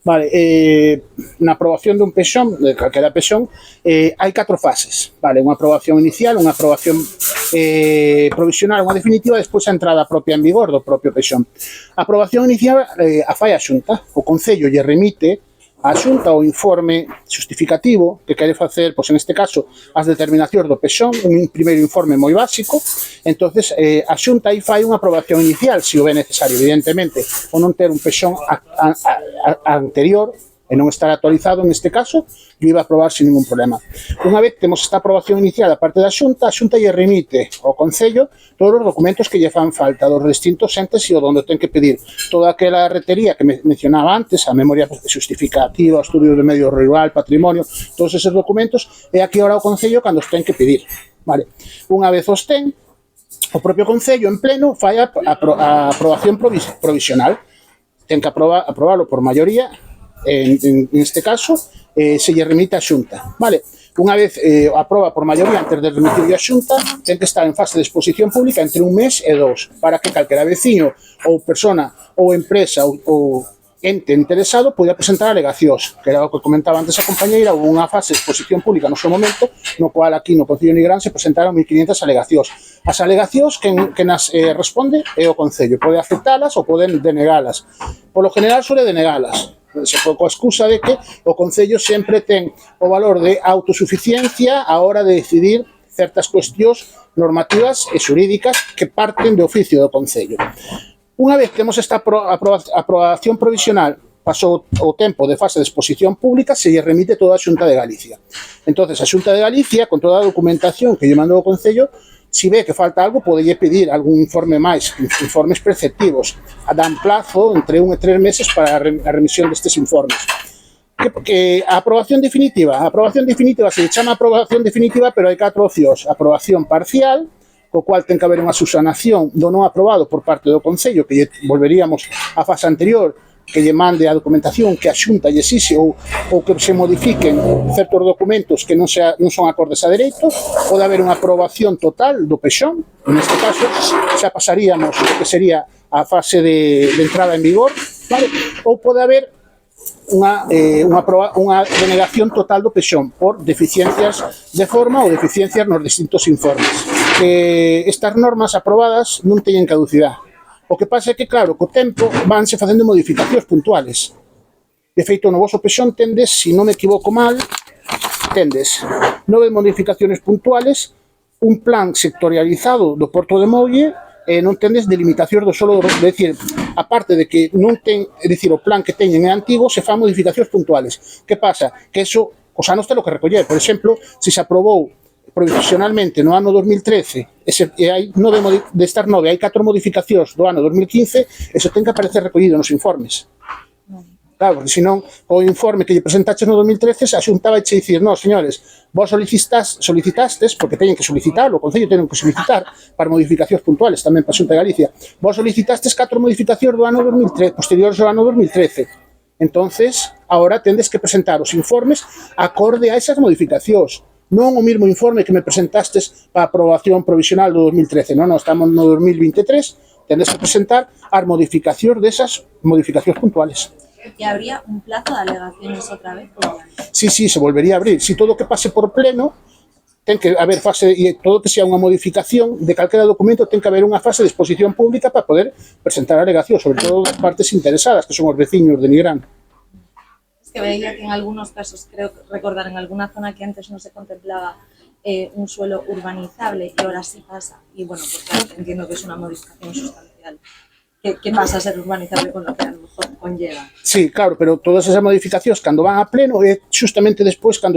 Vale, na aprobación dun pexón, de calquera pexón, hai 4 fases, vale, unha aprobación inicial, unha aprobación provisional, unha definitiva, despois a entrada propia en vigor do propio pexón. A aprobación inicial a fai a Xunta, o Concello lle remite a Xunta o informe justificativo que quere facer, pois en este caso, as determinacións do pexón, un primeiro informe moi básico. Entonces a Xunta aí fai unha aprobación inicial, se o é necesario, evidentemente, ou non ter un pexón anterior e non estar actualizado, neste caso, yo iba a aprobar sin ningún problema. Unha vez temos esta aprobación inicial a parte da Xunta, a Xunta lle remite ao Concello todos os documentos que lle fan falta dos distintos entes e o donde ten que pedir toda aquela retería que mencionaba antes, a memoria justificativa, o estudio de medio rural, patrimonio, todos esos documentos, e aquí ahora o Concello cando os ten que pedir. Vale. Unha vez os ten, o propio Concello en pleno fai a aprobación provisional. Ten que aprobalo por maioría. En este caso, se lle remite a Xunta. Vale. Unha vez aproba por maioría, antes de remitirlo a Xunta, ten que estar en fase de exposición pública entre 1 mes e 2, para que calquera veciño ou persona ou empresa ou ente interesado poida presentar alegacións, que era o que comentaba antes a compañeira. Houve unha fase de exposición pública no seu momento, no cual aquí no Concello de Nigrán se presentaron 1500 alegacións. As alegacións que nas responde é o Concello, pode aceptalas ou pode denegalas. Polo general suele denegalas, coa excusa de que o Concello sempre ten o valor de autosuficiencia a hora de decidir certas cuestións normativas e xurídicas que parten de oficio do Concello. Unha vez que temos esta aprobación provisional, pasou o tempo de fase de exposición pública, se lle remite toda a Xunta de Galicia. Entonces, a Xunta de Galicia, con toda a documentación que lle mandou o Concello, si ve que falta algo, podelle pedir algún informe máis, informes preceptivos. Dan plazo entre 1 e 3 meses para a remisión destes informes. A aprobación definitiva se lle chama aprobación definitiva, pero hai 4 opcións. Aprobación parcial, co cual ten que haber unha subsanación do non aprobado por parte do Concello, que lle volveríamos á fase anterior, que lle mande a documentación que a Xunta lle exixe ou que se modifiquen certos documentos que non son acordes a dereito. Pode haber unha aprobación total do pexón, neste caso xa pasaríamos o que sería a fase de entrada en vigor, vale? Ou pode haber unha denegación total do pexón por deficiencias de forma ou deficiencias nos distintos informes. Estas normas aprobadas non teñen caducidade. O que pasa é que, claro, co tempo vanse facendo modificacións puntuales. De feito, no voso pexón tendes, se non me equivoco mal, tendes 9 modificaciones puntuales, un plan sectorializado do Porto de Molle, e non tendes delimitacións do solo, é dicir, aparte de que non ten, é dicir, o plan que teñen é antigo, se fan modificacións puntuales. Que pasa? Que eso, os anos ten que recoller. Por exemplo, se se aprobou provisionalmente no ano 2013, destas 9 hai 4 modificacións do ano 2015, eso ten que aparecer recollido nos informes. Claro, porque senón o informe que lle presentaches no 2013 a Xunta vai che dicir: no, señores, vos solicitastes, porque teñen que solicitarlo, o Concello teñen que solicitar para modificacións puntuales tamén para a Xunta de Galicia, vos solicitastes 4 modificacións do ano 2013, posteriores ao ano 2013. Entonces, agora tendes que presentar os informes acorde a esas modificacións. Non o mesmo informe que me presentastes para a aprobación provisional do 2013, non, estamos no 2023, tendes que presentar as modificacións desas modificacións puntuales. ¿Y habría un plazo de alegaciones otra vez? Sí, se volvería a abrir. Si todo o que pase por pleno, ten que haber fase, e todo que sea unha modificación de calquera documento, ten que haber unha fase de exposición pública para poder presentar alegacións, sobre todo das partes interesadas, que son os veciños de Nigrán. Que veía que en algunos casos, creo recordar, en alguna zona que antes no se contemplaba un suelo urbanizable y ahora sí pasa. Y bueno, pues claro, entiendo que es una modificación sustancial. ¿Qué pasa a ser urbanizable con lo que a lo mejor conlleva? Sí, claro, pero todas esas modificacións, cando van a pleno, é justamente despois cando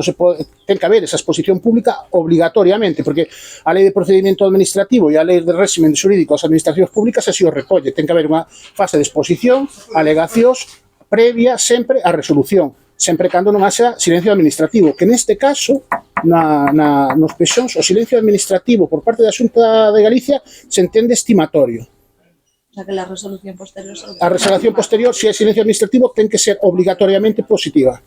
ten que haber esa exposición pública obligatoriamente, porque a Lei de Procedimento Administrativo e a Lei de Réximen Xurídico das Administracións Públicas así o recolle. Ten que haber unha fase de exposición, alegacións, previa sempre a resolución, sempre cando non haxa silencio administrativo, que neste caso, nos pexóns, o silencio administrativo por parte da Xunta de Galicia se entende estimatorio. O sea, que la resolución posterior... A resolución posterior, se é silencio administrativo, ten que ser obligatoriamente positiva.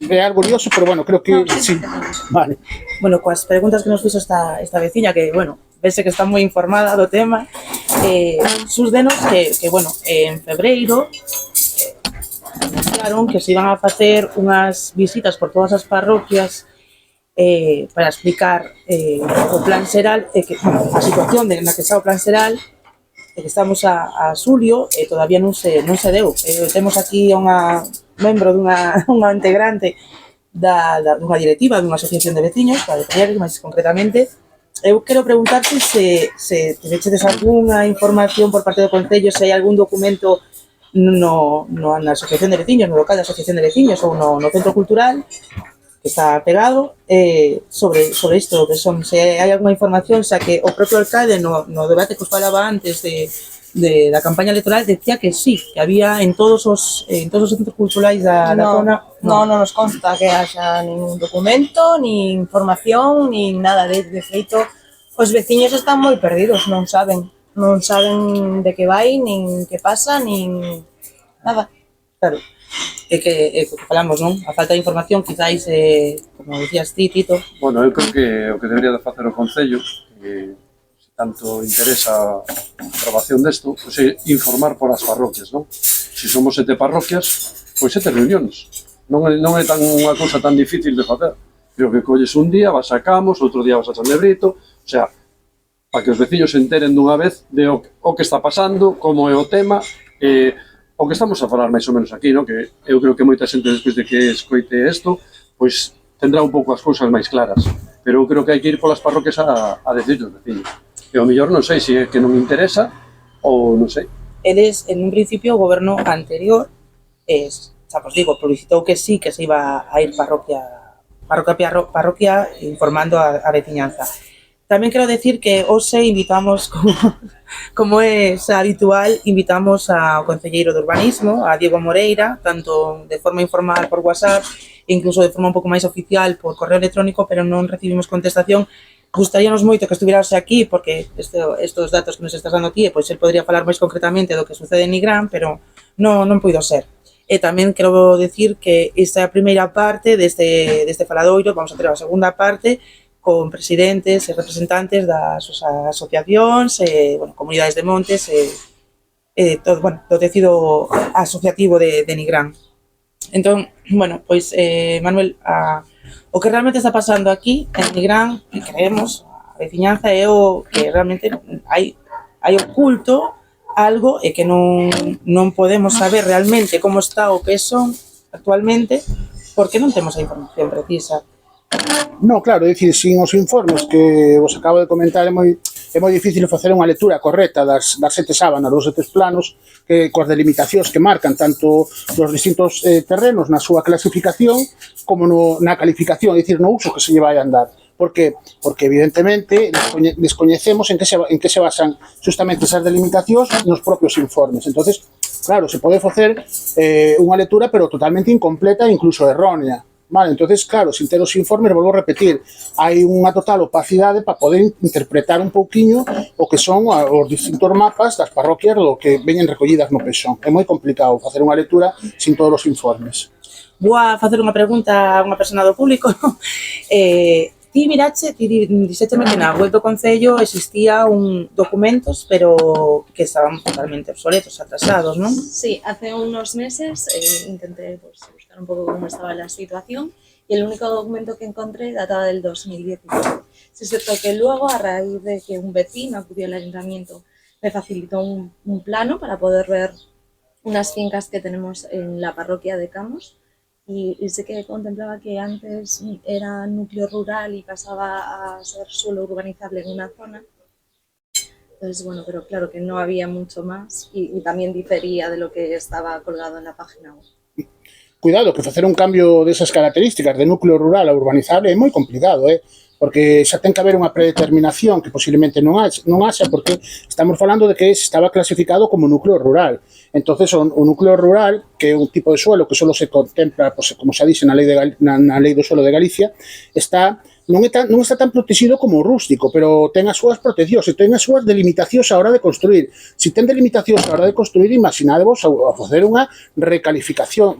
É algo lioso, pero bueno, creo que sí. Vale. Bueno, coas preguntas que nos fixo esta veciña, que, bueno, vese que está moi informada do tema, sus denos que bueno, en febreiro comunicaron que se iban a facer unhas visitas por todas as parroquias para explicar o plan xeral, que, bueno, a situación na que está o plan xeral, que estamos a xulio e todavía non se deu. Temos aquí unha membro unha integrante dunha directiva dunha asociación de veciños, para detallar máis concretamente. Eu quero preguntarte se tenedes algunha información por parte do Concello, se hai algún documento na asociación de veciños, no local da asociación de veciños ou no centro cultural que está pegado, sobre isto, que son, se hai algunha información, xa que o propio alcalde no debate que os falaba antes da campaña electoral decía que sí, que había en todos os centros culturais da zona. Non nos consta que haxa ningún documento, ni información, ni nada. De feito, os veciños están moi perdidos, non saben de que vai, nin que pasa, nin nada. Claro, é que falamos, non? A falta de información, quizáis, como dicías ti, Tito. Bueno, eu creo que o que debería de facer o Concello, que se tanto interesa a aprobación desto, pois é informar por as parroquias, non? Se somos 7 parroquias, pois 7 reunións. Non é tan unha cousa tan difícil de facer. Creo que colles un día, vas a Camos, outro día vas a San Lebrito, o sea, para que os veciños se enteren dunha vez de o que está pasando, como é o tema, o que estamos a falar máis ou menos aquí, no? Que eu creo que moita xente despois de que escoite isto, pois tendrá un pouco as cousas máis claras. Pero eu creo que hai que ir polas parroquias a decir os veciños. E ao mellor non sei se é que non me interesa ou non sei. Eles, en un principio, o goberno anterior, xa vos digo, publicitou que sí, que se iba a ir parroquia informando a veciñanza. Tamén quero decir que hoxe invitamos, como é habitual, invitamos ao concelleiro de urbanismo, a Diego Moreira, tanto de forma informal por WhatsApp, e incluso de forma un pouco máis oficial por correo electrónico, pero non recibimos contestación. Gustaríanos moito que estuvieras aquí, porque estes datos que nos estás dando ti, pois el podría falar máis concretamente do que sucede en Nigrán, pero non puido ser. E tamén quero decir que esta é a primeira parte deste faladoiro, vamos a ter a segunda parte, con presidentes e representantes das asociacións, comunidades de montes, todo, do tecido asociativo de Nigrán. Entón, pois, Manuel, o que realmente está pasando aquí en Nigrán, que creemos, a veciñanza, é o que realmente hai oculto algo e que non podemos saber realmente como está o peso actualmente porque non temos a información precisa. No, claro, é dicir, sin os informes que vos acabo de comentar é moi difícil facer unha lectura correcta das 7 sábanas, dos 7 planos, coas delimitacións que marcan tanto os distintos terrenos na súa clasificación como na calificación, é dicir, no uso que se lle vai a dar. Por que? Porque evidentemente descoñecemos en que se basan justamente esas delimitacións nos propios informes. Entonces, claro, se pode facer unha lectura pero totalmente incompleta e incluso errónea. Vale, entonces, claro, sin ter os informes, volvo a repetir, hai unha total opacidade para poder interpretar un pouquiño o que son os distintos mapas das parroquias do que veñen recollidas no pexón. É moi complicado facer unha lectura sin todos os informes. Vou a facer unha pregunta a unha persona do público. Ti dixéteme que na web do Concello existía documentos, pero que estaban totalmente obsoletos, atrasados, non? Sí, hace unos meses intenté buscar un poco cómo estaba la situación y el único documento que encontré databa del 2019. Es cierto que luego, a raíz de que un vecino acudió al ayuntamiento, me facilitó un plano para poder ver unas fincas que tenemos en la parroquia de Camos. Y sé que contemplaba que antes era núcleo rural y pasaba a ser suelo urbanizable en una zona. Entonces, bueno, pero claro que no había mucho más y también difería de lo que estaba colgado en la página web. Cuidado, que facer un cambio desas características de núcleo rural a urbanizable é moi complicado, porque xa ten que haber unha predeterminación que posiblemente non haxa, porque estamos falando de que estaba clasificado como núcleo rural. Entonces, o núcleo rural, que é un tipo de suelo que solo se contempla, pues, como xa dixe na lei do suelo de Galicia, non está tan protegido como o rústico, pero ten as súas proteccións e ten as súas delimitacións a hora de construir. Se ten delimitacións a hora de construir, imaginadevos a facer unha reclasificación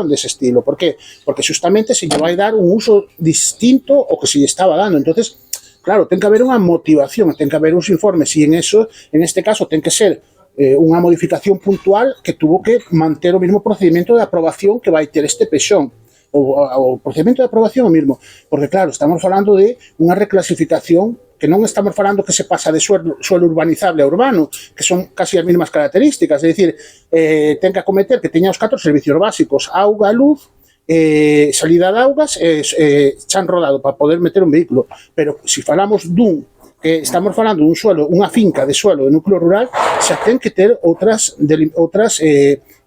dese estilo. Por qué? Porque justamente se lle vai dar un uso distinto ao que se lle estaba dando. Entonces, claro, ten que haber unha motivación, ten que haber uns informes e en este caso ten que ser unha modificación puntual que tuvo que manter o mesmo procedimento de aprobación que vai ter este pexón. O procedimento de aprobación o mesmo, porque claro, estamos falando de unha reclasificación que non estamos falando que se pasa de suelo urbanizable a urbano, que son casi as mesmas características, é dicir, ten que acometer que teña os 4 servicios básicos, auga, luz, salida de augas, chan rodado para poder meter un vehículo, pero se falamos dun que estamos falando dun suelo, unha finca de suelo de núcleo rural, xa ten que ter outras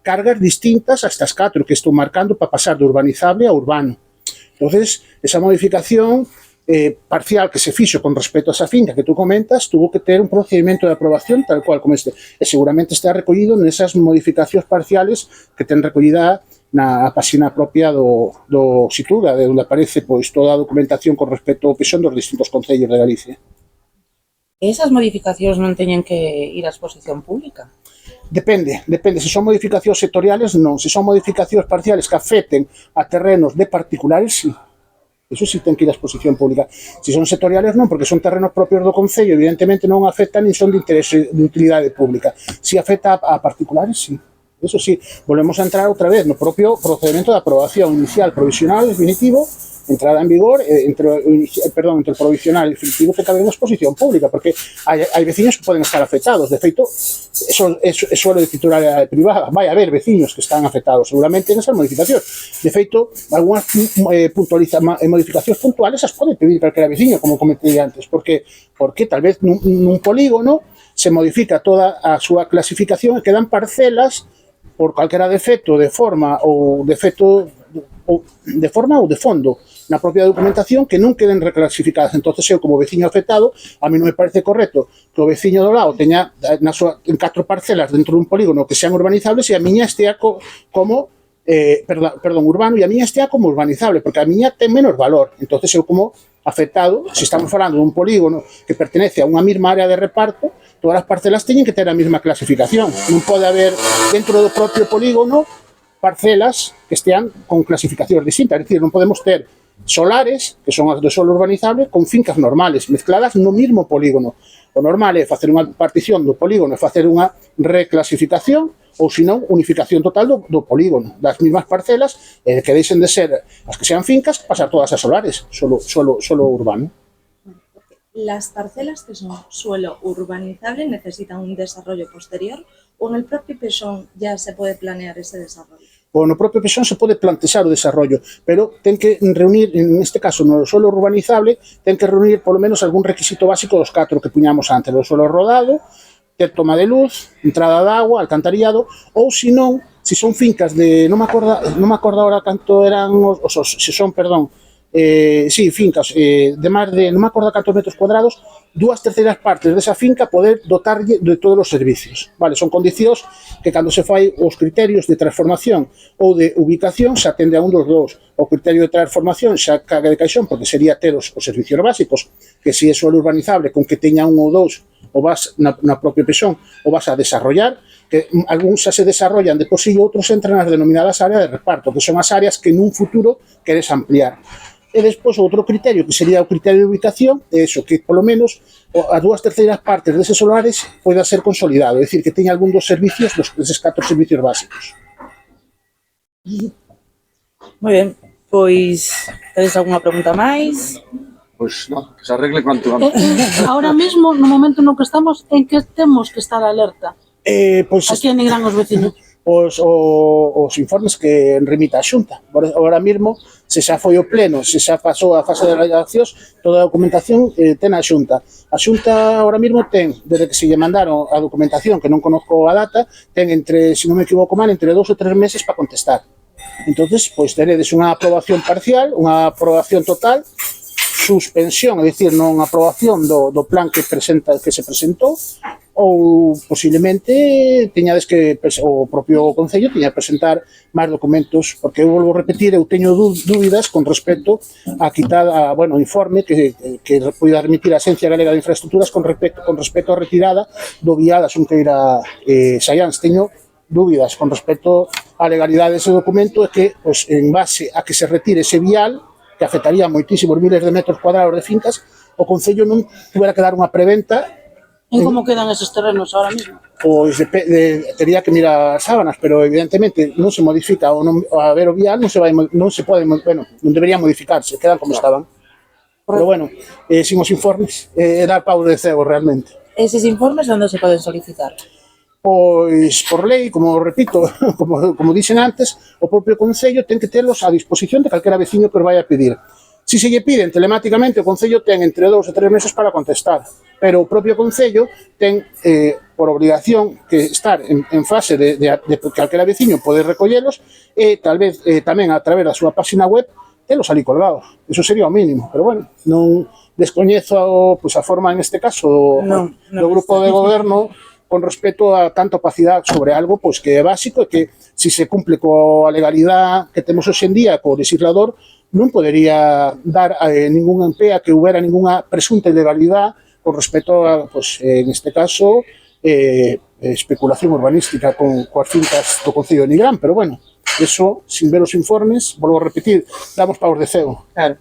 cargas distintas a estas 4 que estou marcando para pasar de urbanizable a urbano. Entonces, esa modificación parcial que se fixo con respecto a esa finca que tú comentas, tuvo que ter un procedimento de aprobación tal cual como este. E seguramente está recollido nesas modificacións parciales que ten recollida na página propia do Situra, de onde aparece pois toda a documentación con respecto ao pexón dos distintos concellos de Galicia. Esas modificacións non teñen que ir á exposición pública? Depende. Se son modificacións sectoriales, non. Se son modificacións parciales que afecten a terrenos de particulares, sí. Eso sí ten que ir á exposición pública. Se son sectoriales, non, porque son terrenos propios do Concello, evidentemente non afectan nin son de interese de utilidade pública. Si afecta a particulares, sí. Eso sí, volvemos a entrar outra vez no propio procedimento de aprobación inicial, provisional, definitivo, entrada en vigor, entre o provisional e definitivo que cabe en exposición pública, porque hai veciños que poden estar afectados. De feito, eso é suelo de titularidade privada. Vai haber veciños que están afectados, seguramente, en esas modificacións. De feito, algunhas modificacións puntuales as pode pedir calquera veciño, como comentei antes, porque tal vez nun polígono se modifica toda a súa clasificación e quedan parcelas por calquera defecto de forma ou defecto de forma ou de fondo na propia documentación que non queden reclasificadas. Entonces eu, como veciño afectado, a mí non me parece correcto que o veciño do lado teña en 4 parcelas dentro dun polígono que sean urbanizables e a miña estea como urbano e a miña estea como urbanizable, porque a miña ten menos valor. Entonces eu, como afectado, se estamos falando dun polígono que pertenece a unha mesma área de reparto, todas as parcelas teñen que ter a mesma clasificación. Non pode haber dentro do propio polígono parcelas que estean con clasificacións distintas. É dicir, non podemos ter solares, que son as do solo urbanizable, con fincas normales, mezcladas no mesmo polígono. O normal é facer unha partición do polígono e facer unha reclasificación, ou senón unificación total do polígono, das mesmas parcelas, que deixen de ser as que sean fincas, pasar todas a solares, solo urbano. ¿Las parcelas que son suelo urbanizable necesitan un desarrollo posterior o en el propio pexón ya se puede planear ese desarrollo? O no propio pexón se pode plantexar o desarrollo, pero ten que reunir, en este caso, no suelo urbanizable, ten que reunir polo menos algún requisito básico dos 4 que puñamos antes, o suelo rodado, ter toma de luz, entrada de agua, alcantarillado, ou senón, se son fincas de, non me acordo agora canto eran fincas de máis de, non me acordo cantos metros cuadrados, 2/3 partes desa finca poder dotarlle de todos os servicios. Vale, son condicións que cando se fai os criterios de transformación ou de ubicación se atende a un dos dous. O criterio de transformación xa caga de caixón porque sería ter os servicios básicos, que se é suelo urbanizable con que teña un ou dous ou vas na propia pexón ou vas a desarrollar, que algúns xa se desarrollan de por sí e outros entran nas denominadas áreas de reparto, que son as áreas que nun futuro queres ampliar. E despois outro criterio, que sería o criterio de ubicación, é iso, que polo menos a 2/3 partes deses solares poida ser consolidado, é dicir, que teña algún dos servicios, deses 4 servicios básicos. Moi ben, pois, tedes algunha pregunta máis? Pois non, que se arregle cuanto antes. Ahora mesmo, no momento no que estamos, en que temos que estar alerta? Aquí en Nigrán os vecinos. Os informes que remita a Xunta. Ahora mesmo, se xa foi o pleno, se xa pasou a fase de redaccións, toda a documentación ten a Xunta. A Xunta ahora mesmo ten, desde que se lle mandaron a documentación, que non conozco a data, ten entre, se non me equivoco mal, entre 2 ou 3 meses para contestar. Entonces, pois teredes unha aprobación parcial, unha aprobación total, suspensión, é dicir, non aprobación do plan que se presentou, ou posiblemente teñades que o propio Concello teña que presentar máis documentos, porque eu volvo a repetir, eu teño dúbidas con respecto a quitar o informe que poida remitir a Axencia Galega de Infraestructuras con respecto á retirada do vial da Xunqueira Saiáns. Teño dúbidas con respecto á legalidade dese documento e que, pois, en base a que se retire ese vial, que afectaría moitísimos miles de metros cuadrados de fincas, o Concello non tuvera que dar unha preventa E como quedan esos terrenos ahora mismo? Pois tería que mirar as sábanas, pero evidentemente non se modifica, o haber o vial non se pode, bueno, non debería modificarse, quedan como estaban. Pero bueno, sin os informes, dar pau de cego realmente. Eses informes onde se poden solicitar? Pois, por lei, como repito, como dixen antes, o propio Concello ten que telos a disposición de calquera veciño que os vai a pedir. Si se lle piden telemáticamente, o Concello ten entre 2 e 3 meses para contestar, pero o propio Concello ten por obrigación que estar en fase de calquera veciño poder recollelos e tal vez tamén a través da súa página web telos ali colgados. Eso sería o mínimo, pero bueno, non descoñezo a forma en este caso do grupo de goberno con respecto a tanta opacidade sobre algo que é básico e que si se cumple coa legalidade que temos hoxe en día co legislador non podería dar ningún pé a que houbera ninguna presunta ilegalidade con respecto a, en este caso, especulación urbanística coas fincas do Concello de Nigrán, pero bueno, eso, sin ver os informes, volvo a repetir, damos paus de cego. Claro.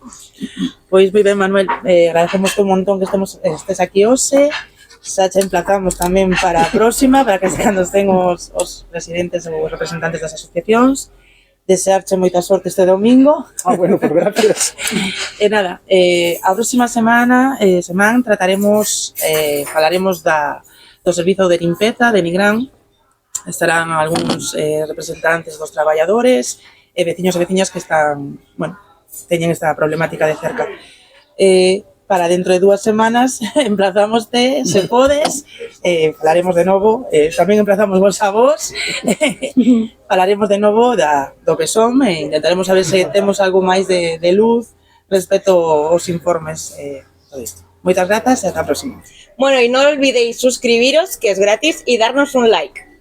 Pois moi ben, Manuel, agradecemos un montón que estés aquí hoxe, xa te emplazamos tamén para a próxima, para que cando estén os presidentes ou os representantes das asociacións, desearche moita sorte este domingo. Bueno, pues gracias. E nada, a próxima semana trataremos, falaremos do servizo de limpeza de Nigrán. Estarán algúns representantes dos traballadores e veciños e veciñas que están, bueno, teñen esta problemática de cerca. Para dentro de 2 semanas emplazamoste, se podes, falaremos de novo, tamén emplazamos vos a vos, falaremos de novo do PSOM e intentaremos saber se temos algo máis de luz respecto aos informes todo isto. Moitas grazas e ata a próxima. Bueno, y no olvidéis suscribiros, que es gratis, y darnos un like.